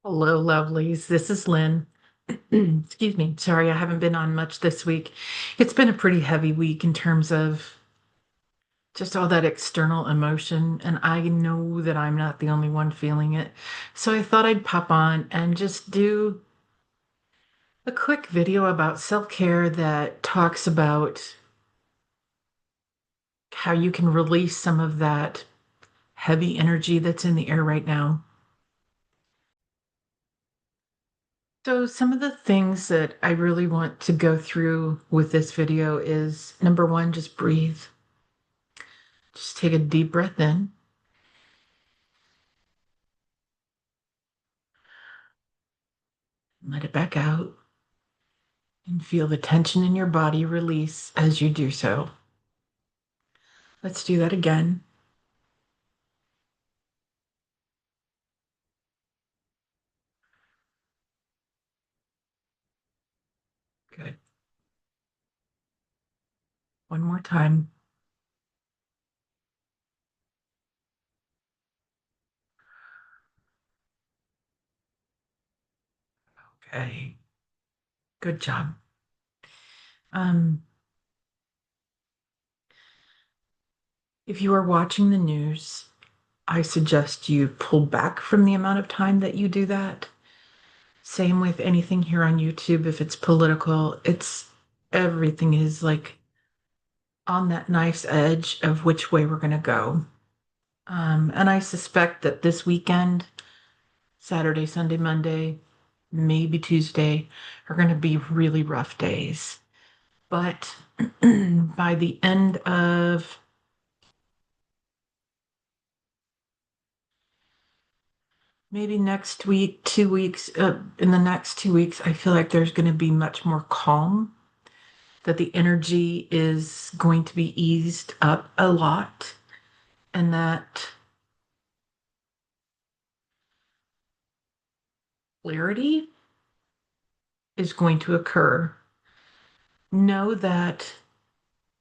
Hello, lovelies. This is Lynn. Excuse me. Sorry, I haven't been on much this week. It's been a pretty heavy week in terms of just all that external emotion, and I know that I'm not the only one feeling it. So I thought I'd pop on and just do a quick video about self-care that talks about how you can release some of that heavy energy that's in the air right now. So, some of the things that I really want to go through with this video is number one, just breathe. Just take a deep breath in, let it back out, and feel the tension in your body release as you do so. Let's do that again. Good. One more time. Okay. Good job. Um, if you are watching the news, I suggest you pull back from the amount of time that you do that. Same with anything here on YouTube. If it's political, everything is like on that nice edge of which way we're going to go. And I suspect that this weekend, Saturday, Sunday, Monday, maybe Tuesday, are going to be really rough days. But by the end of maybe next week, 2 weeks, in the next 2 weeks, I feel like there's going to be much more calm, that the energy is going to be eased up a lot, and that clarity is going to occur. Know that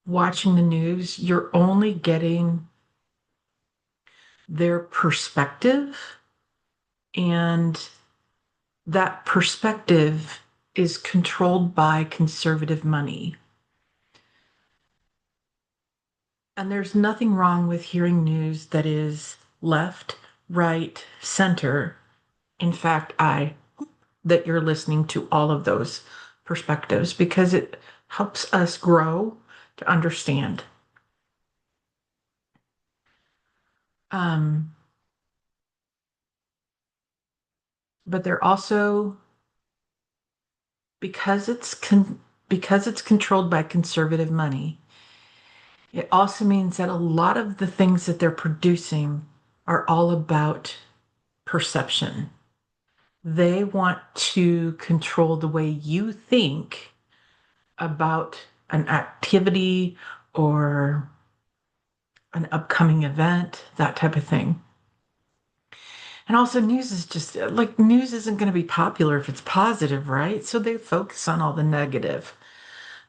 watching the news, you're only getting their perspective, and that perspective is controlled by conservative money. And there's nothing wrong with hearing news that is left, right, center. In fact, that you're listening to all of those perspectives because it helps us grow to understand. Um, but they're also because because it's controlled by conservative money. It also means that a lot of the things that they're producing are all about perception. They want to control the way you think about an activity or an upcoming event, that type of thing. And also, news is just like news isn't going to be popular if it's positive, right? So they focus on all the negative.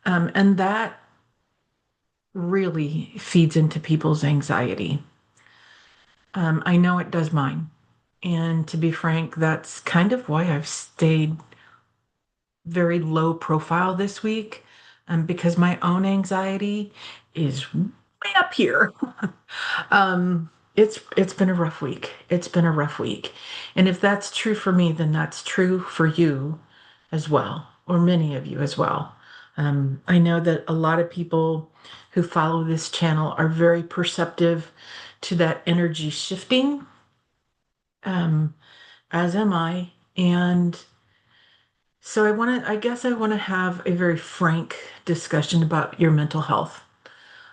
And that really feeds into people's anxiety. I know it does mine. And to be frank, that's kind of why I've stayed very low profile this week, because my own anxiety is way up here. It's been a rough week. It's been a rough week. And if that's true for me, then that's true for you as well, or many of you as well. I know that a lot of people who follow this channel are very perceptive to that energy shifting, um, as am I. And so I guess I want to have a very frank discussion about your mental health.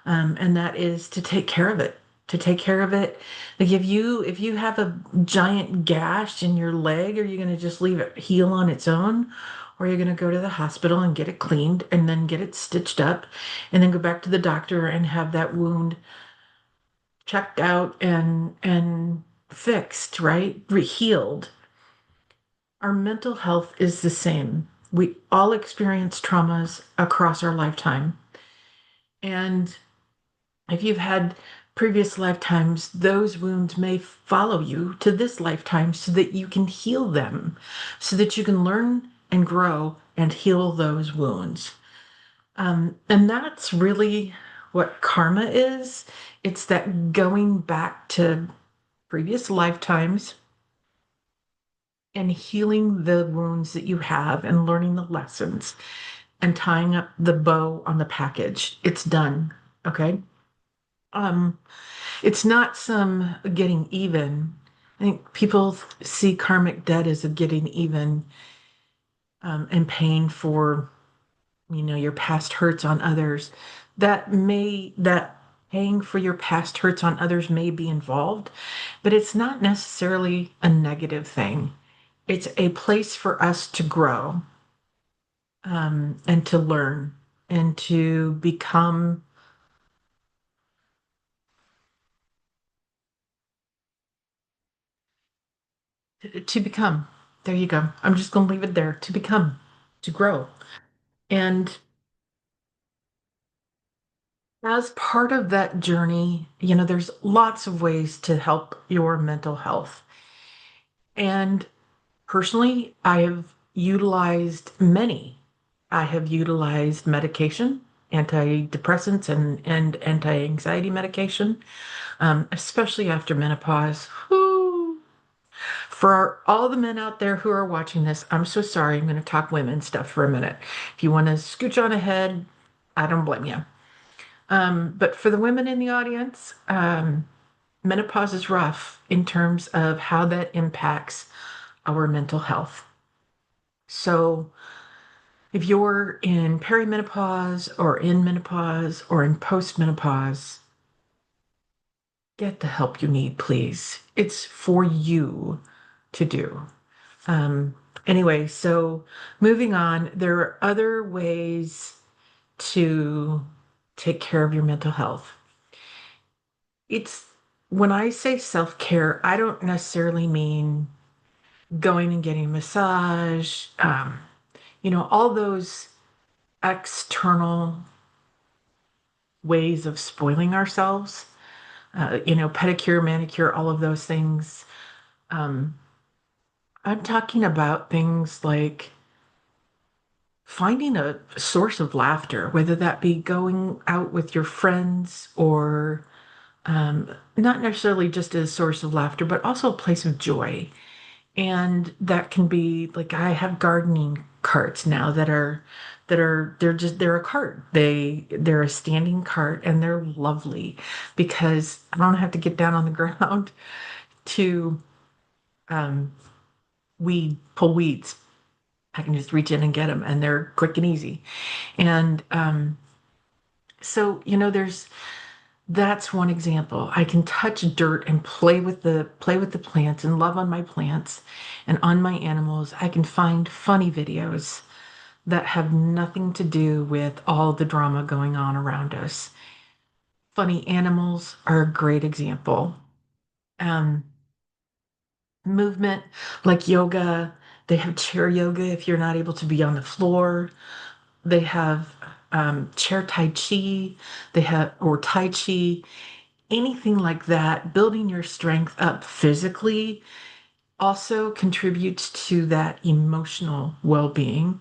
And that is to take care of it. To take care of it. Like if you have a giant gash in your leg, are you going to just leave it heal on its own? Or are you going to go to the hospital and get it cleaned and then get it stitched up and then go back to the doctor and have that wound checked out and fixed, right? Healed. Our mental health is the same. We all experience traumas across our lifetime. And if you've had previous lifetimes, those wounds may follow you to this lifetime so that you can heal them, so that you can learn and grow and heal those wounds. And that's really what karma is. It's that going back to previous lifetimes and healing the wounds that you have and learning the lessons and tying up the bow on the package. It's done. Okay. Um, it's not some getting even. I think people see karmic debt as a getting even, and paying for, your past hurts on others. That paying for your past hurts on others may be involved, but it's not necessarily a negative thing. It's a place for us to grow, and to learn and to become. There you go. I'm just going to leave it there. To become, to grow. And as part of that journey, there's lots of ways to help your mental health. And personally, I have utilized many. I have utilized medication, antidepressants, and anti-anxiety medication, especially after menopause. Whew. For all the men out there who are watching this, I'm so sorry. I'm going to talk women stuff for a minute. If you want to scooch on ahead, I don't blame you. But for the women in the audience, menopause is rough in terms of how that impacts our mental health. So if you're in perimenopause or in menopause or in postmenopause, get the help you need, please. It's for you to do. Um, anyway, so moving on, there are other ways to take care of your mental health. It's when I say self-care, I don't necessarily mean going and getting a massage, all those external ways of spoiling ourselves, pedicure, manicure, all of those things. Um, I'm talking about things like finding a source of laughter, whether that be going out with your friends or not necessarily just a source of laughter, but also a place of joy. And that can be like I have gardening carts now they're a cart. They're a standing cart and they're lovely because I don't have to get down on the ground to um, pull weeds. I can just reach in and get them and they're quick and easy. And so, that's one example. I can touch dirt and play with the plants and love on my plants and on my animals. I can find funny videos that have nothing to do with all the drama going on around us. Funny animals are a great example. Um, Movement like yoga, they have chair yoga if you're not able to be on the floor. They have chair tai chi, they have or tai chi, anything like that. Building your strength up physically also contributes to that emotional well-being.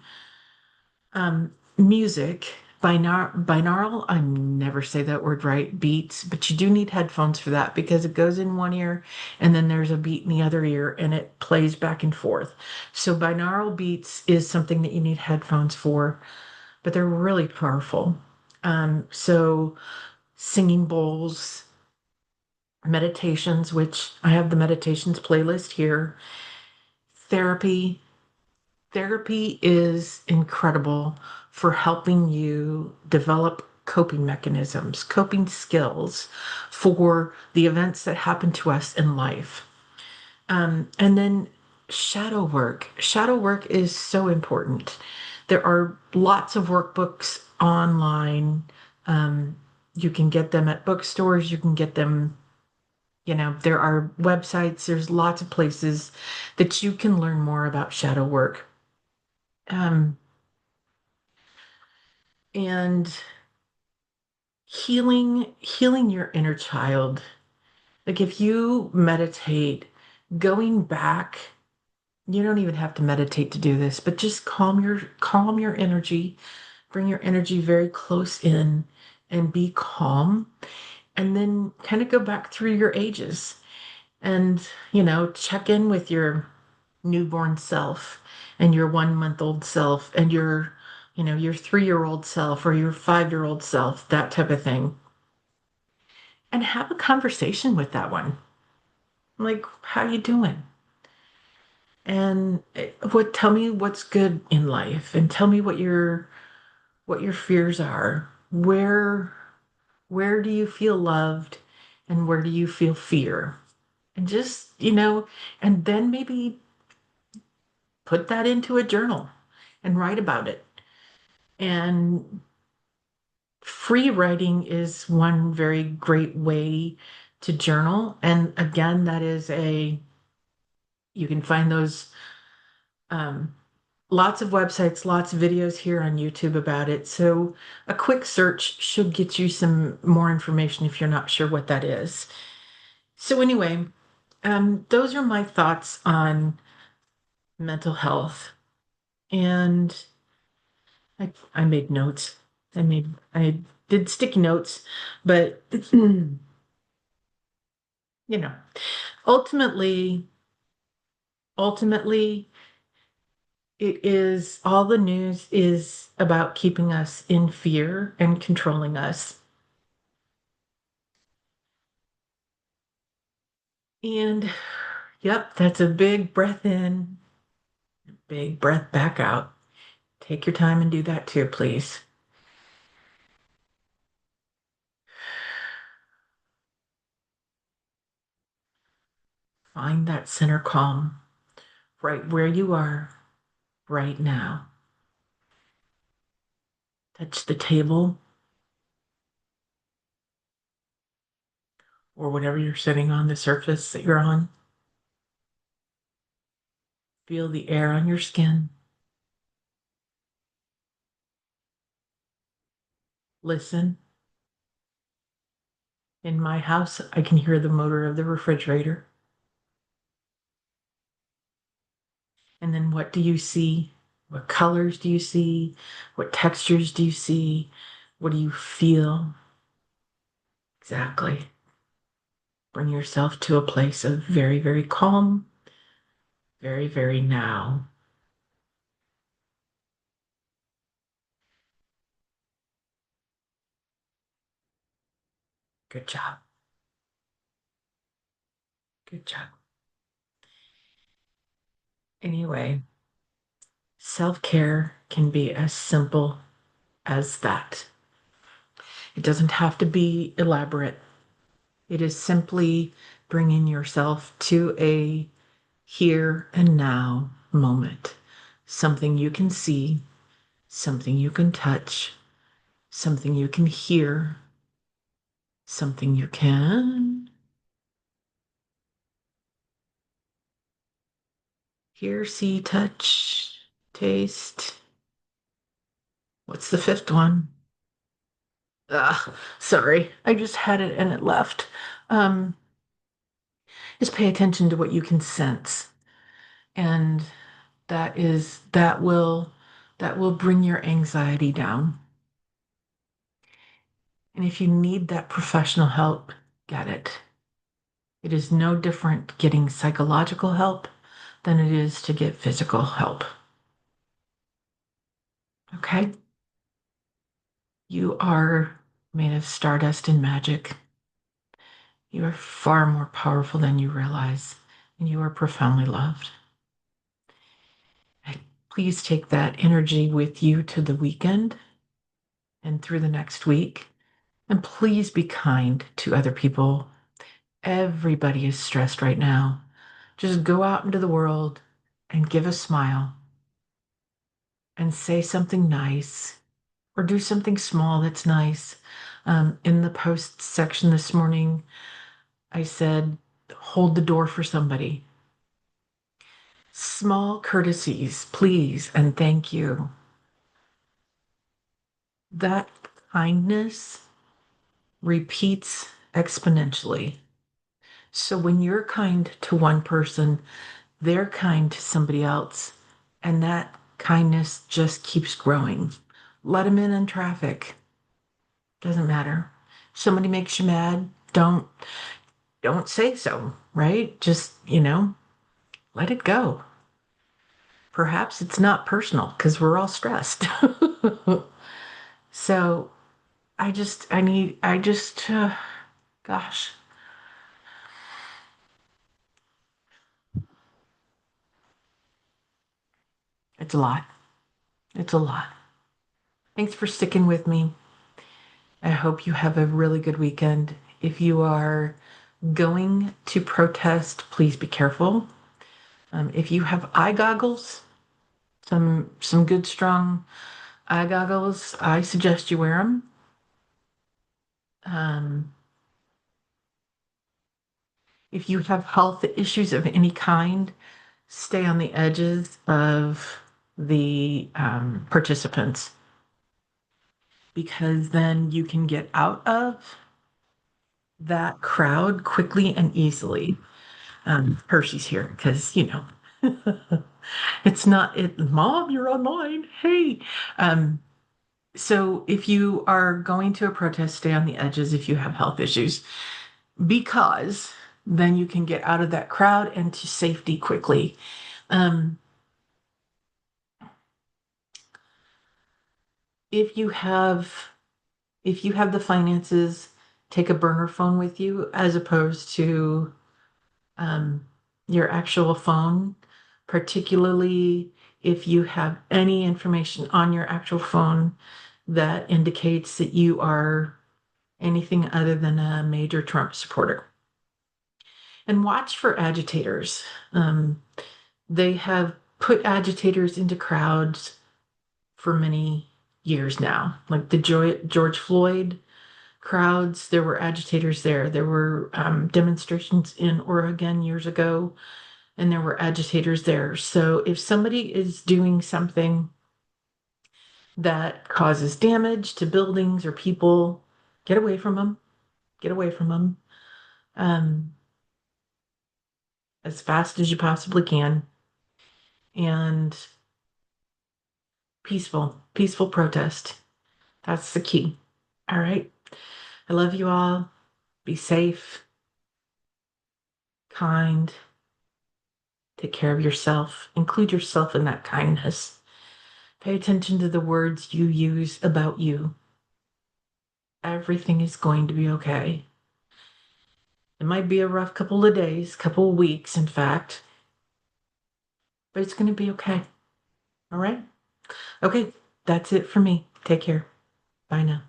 Music, binaural, I never say that word right, beats, but you do need headphones for that because it goes in one ear and then there's a beat in the other ear and it plays back and forth. So binaural beats is something that you need headphones for, but they're really powerful. So singing bowls, meditations, which I have the meditations playlist here, therapy. Therapy is incredible for helping you develop coping mechanisms, coping skills for the events that happen to us in life. And then shadow work. Shadow work is so important. There are lots of workbooks online. Um, you can get them at bookstores. You can get them, there are websites. There's lots of places that you can learn more about shadow work. Um, and healing your inner child. Like if you meditate, going back, you don't even have to meditate to do this, but just calm your energy, bring your energy very close in and be calm. And then kind of go back through your ages and, check in with your newborn self and your 1 month old self and your 3 year old self or your 5 year old self, that type of thing. And have a conversation with that one. Like, how you doing? And tell me what's good in life and tell me what your fears are. Where do you feel loved and where do you feel fear? And just, and then maybe put that into a journal and write about it. And free writing is one very great way to journal. And again, you can find those um, lots of websites, lots of videos here on YouTube about it. So a quick search should get you some more information if you're not sure what that is. So anyway, those are my thoughts on mental health. And I made notes. I did sticky notes, but you know, ultimately, ultimately, it is all the news is about keeping us in fear and controlling us. And yep, that's a big breath in, big breath back out. Take your time and do that too, please. Find that center calm right where you are right now. Touch the table or whatever you're sitting on, the surface that you're on. Feel the air on your skin. Listen. In my house, I can hear the motor of the refrigerator. And then what do you see? What colors do you see? What textures do you see? What do you feel? Exactly. Bring yourself to a place of very, very calm, very, very now. Good job. Good job. Anyway, self care can be as simple as that. It doesn't have to be elaborate. It is simply bringing yourself to a here and now moment. Something you can see, something you can touch, something you can hear, something you can hear, see, touch, taste. What's the fifth one? Sorry, I just had it and it left. Um, just pay attention to what you can sense. And that will bring your anxiety down. And if you need that professional help, get it. It is no different getting psychological help than it is to get physical help. Okay? You are made of stardust and magic. You are far more powerful than you realize, and you are profoundly loved. Please take that energy with you to the weekend and through the next week. And please be kind to other people. Everybody is stressed right now. Just go out into the world and give a smile and say something nice or do something small that's nice. In the post section this morning, I said, hold the door for somebody. Small courtesies, please, and thank you. That kindness repeats exponentially. So when you're kind to one person, they're kind to somebody else, and that kindness just keeps growing. Let them in traffic. Doesn't matter. Somebody makes you mad, don't say so, right? Just, let it go. Perhaps it's not personal because we're all stressed. So gosh, it's a lot. It's a lot. Thanks for sticking with me. I hope you have a really good weekend. If you are going to protest, please be careful. If you have eye goggles, some good strong eye goggles, I suggest you wear them. Um, if you have health issues of any kind, stay on the edges of the participants because then you can get out of that crowd quickly and easily. Hershey's here because, it's not it, Mom, you're online. Hey. Um, so if you are going to a protest, stay on the edges if you have health issues, because then you can get out of that crowd and to safety quickly. Um, if you have if you have the finances, take a burner phone with you as opposed to um, your actual phone, particularly if you have any information on your actual phone that indicates that you are anything other than a major Trump supporter. And watch for agitators. They have put agitators into crowds for many years now, like the George Floyd crowds. There were agitators there. There were demonstrations in Oregon years ago, and there were agitators there. So if somebody is doing something that causes damage to buildings or people, get away from them. Get away from them um, as fast as you possibly can. And peaceful protest. That's the key. All right. I love you all. Be safe, kind, take care of yourself. Include yourself in that kindness. Pay attention to the words you use about you. Everything is going to be okay. It might be a rough couple of days, couple of weeks, in fact, but it's going to be okay. All right? Okay, that's it for me. Take care. Bye now.